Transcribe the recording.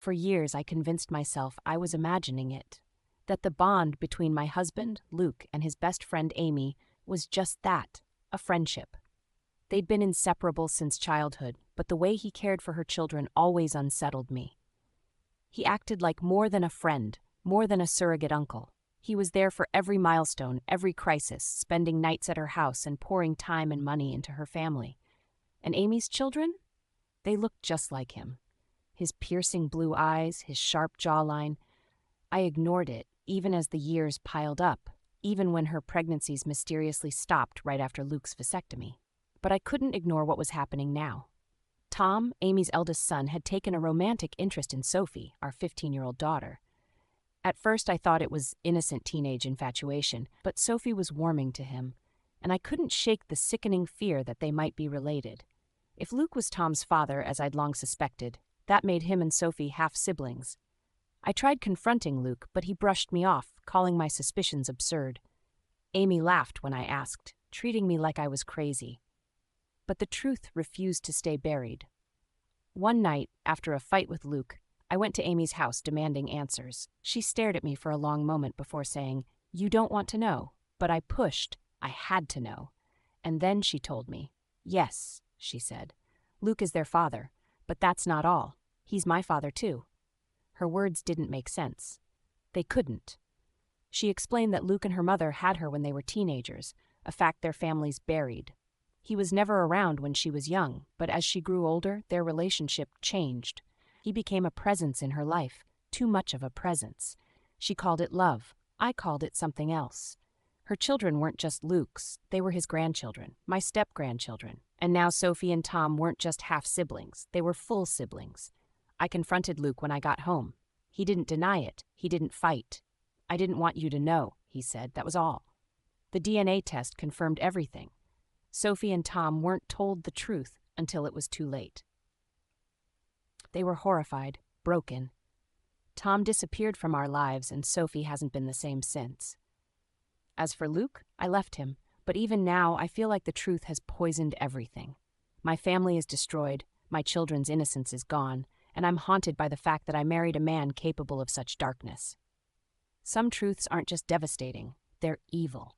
For years, I convinced myself I was imagining it, that the bond between my husband, Luke, and his best friend, Amy, was just that, a friendship. They'd been inseparable since childhood, but the way he cared for her children always unsettled me. He acted like more than a friend, more than a surrogate uncle. He was there for every milestone, every crisis, spending nights at her house and pouring time and money into her family. And Amy's children? They looked just like him. His piercing blue eyes, his sharp jawline. I ignored it, even as the years piled up, even when her pregnancies mysteriously stopped right after Luke's vasectomy. But I couldn't ignore what was happening now. Tom, Amy's eldest son, had taken a romantic interest in Sophie, our 15-year-old daughter. At first I thought it was innocent teenage infatuation, but Sophie was warming to him, and I couldn't shake the sickening fear that they might be related. If Luke was Tom's father, as I'd long suspected, that made him and Sophie half-siblings. I tried confronting Luke, but he brushed me off, calling my suspicions absurd. Amy laughed when I asked, treating me like I was crazy. But the truth refused to stay buried. One night, after a fight with Luke, I went to Amy's house demanding answers. She stared at me for a long moment before saying, "You don't want to know." But I pushed. I had to know. And then she told me. "Yes," she said. "Luke is their father, but that's not all. He's my father too." Her words didn't make sense. They couldn't. She explained that Luke and her mother had her when they were teenagers, a fact their families buried. He was never around when she was young, but as she grew older, their relationship changed. He became a presence in her life, too much of a presence. She called it love. I called it something else. Her children weren't just Luke's, they were his grandchildren, my step-grandchildren. And now Sophie and Tom weren't just half-siblings, they were full siblings. I confronted Luke when I got home. He didn't deny it, he didn't fight. "I didn't want you to know," he said, that was all. The DNA test confirmed everything. Sophie and Tom weren't told the truth until it was too late. They were horrified, broken. Tom disappeared from our lives, and Sophie hasn't been the same since. As for Luke, I left him, but even now I feel like the truth has poisoned everything. My family is destroyed, my children's innocence is gone, and I'm haunted by the fact that I married a man capable of such darkness. Some truths aren't just devastating, they're evil.